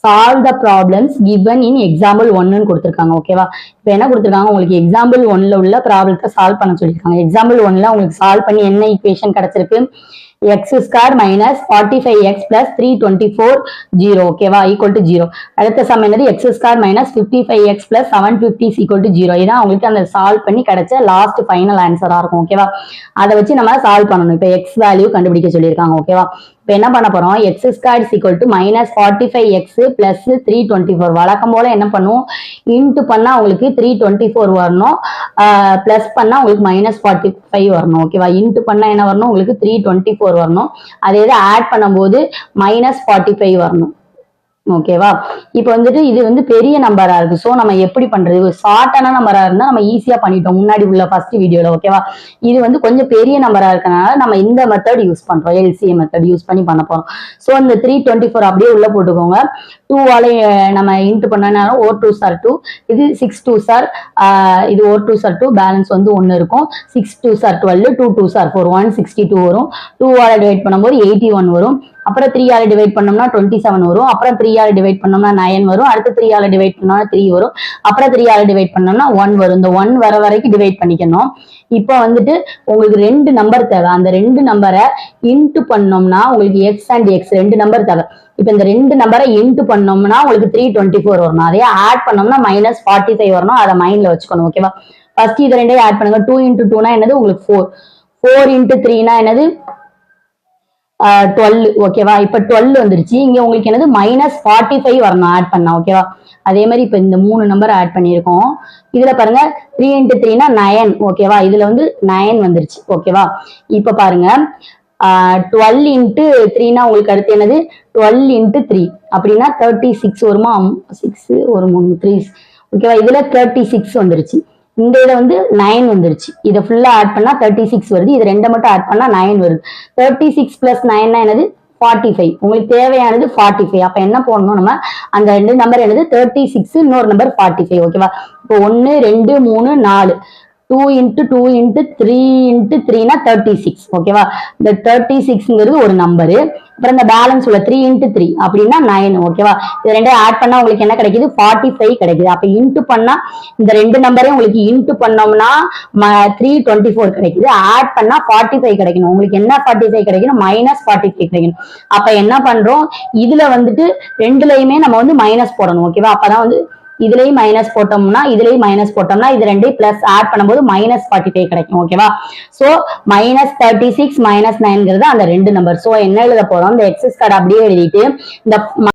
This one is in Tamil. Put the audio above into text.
solve the problems given in example 1 கொடுத்திருக்காங்க. ஓகேவா? இப்போ என்ன கொடுத்திருக்காங்க, உங்களுக்கு example 1ல உள்ள ப்ராப்ளத்தை சால்வ் பண்ண சொல்லிருக்காங்க. example 1ல உங்களுக்கு சால்வ் பண்ணி என்ன ஈக்குவேஷன் கிடைச்சிருக்கு, x square minus 45x plus 324 0. ஓகேவா? equal to 0. அடுத்த சம் என்னது, x square minus 55x plus 750 is equal to 0. இதான் உங்களுக்கு அந்த சால்வ் பண்ணி கிடைச்ச லாஸ்ட் ஃபைனல் ஆன்சரா இருக்கும். ஓகேவா? அதை வச்சு நம்ம சால்வ் பண்ணணும். இப்போ x வேல்யூ கண்டுபிடிக்க சொல்லியிருக்காங்க. ஓகேவா? இப்போ என்ன பண்ண போறோம், x square is equal to minus 45x plus 324. வழக்கம் போல என்ன பண்ணுவோம், இன்ட்டு பண்ணா உங்களுக்கு 324 வரணும், பிளஸ் பண்ணா உங்களுக்கு minus 45 வரணும். ஓகேவா? இன்ட்டு பண்ணா என்ன வரணும், உங்களுக்கு 324 வரணும். அதே இது ஆட் பண்ணும்போது minus 45 வரணும். ஓகேவா? இப்போ வந்துட்டு இது வந்து பெரிய நம்பரா இருக்கு. ஸோ நம்ம எப்படி பண்றது, ஷார்ட்டான நம்பரா இருந்தா நம்ம ஈஸியா பண்ணிட்டோம் முன்னாடி உள்ள ஃபர்ஸ்ட் வீடியோல. ஓகேவா? இது வந்து கொஞ்சம் பெரிய நம்பரா இருக்கனால நம்ம இந்த மெத்தட் யூஸ் பண்றோம், எல்சிஎம் மெத்தட் யூஸ் பண்ணி பண்ண போறோம். ஸோ இந்த 324 அப்படியே உள்ள போட்டுக்கோங்க. 2ஆல நம்ம இன்ட்டு பண்ணனாலும் 4 2s are 2, இது 6 2s are இது 4 2s are 2, பேலன்ஸ் வந்து 1 இருக்கும். 6 2s are 12, 2 2s are 4, 162 வரும். 2ஆல டிவைட் பண்ணும்போது 81 வரும். அப்புறம் 3ஆல டிவைட் பண்ணோம்னா 27 வரும். அப்புறம் 3ஆல டிவைட் பண்ணோம்னா 9 வரும். அடுத்து 3ஆல டிவைட் பண்ணோம்னா 3 வரும். அப்புறம் 3ஆல டிவைட் பண்ணோம்னா 1 வரும். இந்த 1 வர வரைக்கும் டிவைட் பண்ணிக்கணும். இப்போ வந்துட்டு உங்களுக்கு 2 நம்பர் தேவை. அந்த 2 நம்பரை இன்ட்டு பண்ணோம்னா உங்களுக்கு எக்ஸ் அண்ட் எக்ஸ் 2 நம்பர் தேவை. இப்போ இந்த 2 நம்பரை இன்ட்டு பண்ணோம்னா உங்களுக்கு 324 வரணும். அதே ஆட் பண்ணோம்னா minus 45 வரணும். அதை மைண்ட்ல வச்சுக்கணும். ஓகேவா? ஃபர்ஸ்ட் இது ரெண்டையும் ஆட் பண்ணுங்க. 2 into 2னா என்னது, உங்களுக்கு 4. 4 into 3னா என்னது, 12. ஓகேவா? இப்ப 12 வந்துருச்சு. இங்க உங்களுக்கு என்னது -45 வரணும் ஆட் பண்ணா. ஓகேவா? அதே மாதிரி இப்ப இந்த 3 நம்பர் ஆட் பண்ணியிருக்கோம். இதுல பாருங்க 3 into 3னா 9. ஓகேவா? இதுல வந்து 9 வந்துருச்சு. ஓகேவா? இப்ப பாருங்க 12 into 3னா உங்களுக்கு அடுத்து என்னது 12 into 3 அப்படின்னா 36 வருமா, 6 ஒரு 3 3. ஓகேவா? இதுல 36 வந்துருச்சு. இந்த இதை வந்து 9 வந்துருச்சு. இதை ஃபுல்லா ஆட் பண்ணா 36 வருது. இது ரெண்டை மட்டும் ஆட் பண்ணா 9 வருது. 36 plus 9னா என்னது 45. உங்களுக்கு தேவையானது 45. அப்ப என்ன போடணும், நம்ம அந்த 2 நம்பர் என்னது 36, இன்னொரு நம்பர் 45. ஓகேவா? இப்போ 1 2 3 4, 2 into 2 into 3 into 3னா 36. ஓகேவா? இந்த 36ங்கிறது ஒரு நம்பரு. அப்புறம் இந்த பேலன்ஸ் உள்ள 3 into 3 அப்படின்னா 9. ஓகேவா? இது ரெண்டையும் ஆட் பண்ணா உங்களுக்கு என்ன கிடைக்குது, 45 கிடைக்குது. அப்ப இன்ட்டு பண்ணா இந்த 2 நம்பரையும் உங்களுக்கு இன்ட்டு பண்ணோம்னா 324 கிடைக்குது. ஆட் பண்ணா 45 கிடைக்கணும். உங்களுக்கு என்ன 45 கிடைக்கணும், -45 கிடைக்கணும். அப்ப என்ன பண்றோம், இதுல வந்துட்டு ரெண்டுலயுமே நம்ம வந்து மைனஸ் போடணும். ஓகேவா? அப்பதான் வந்து இதுலயும் மைனஸ் போட்டோம்னா இதுலயும் மைனஸ் போட்டோம்னா இது ரெண்டையும் பிளஸ் ஆட் பண்ணும்போது -45 கிடைக்கும். ஓகேவா? சோ -36 -9ங்கிறது அந்த 2 நம்பர். சோ என்ன எழுத போறோம், இந்த எக்ஸ் ஸ்கொயர் அப்படியே எழுதிட்டு இந்த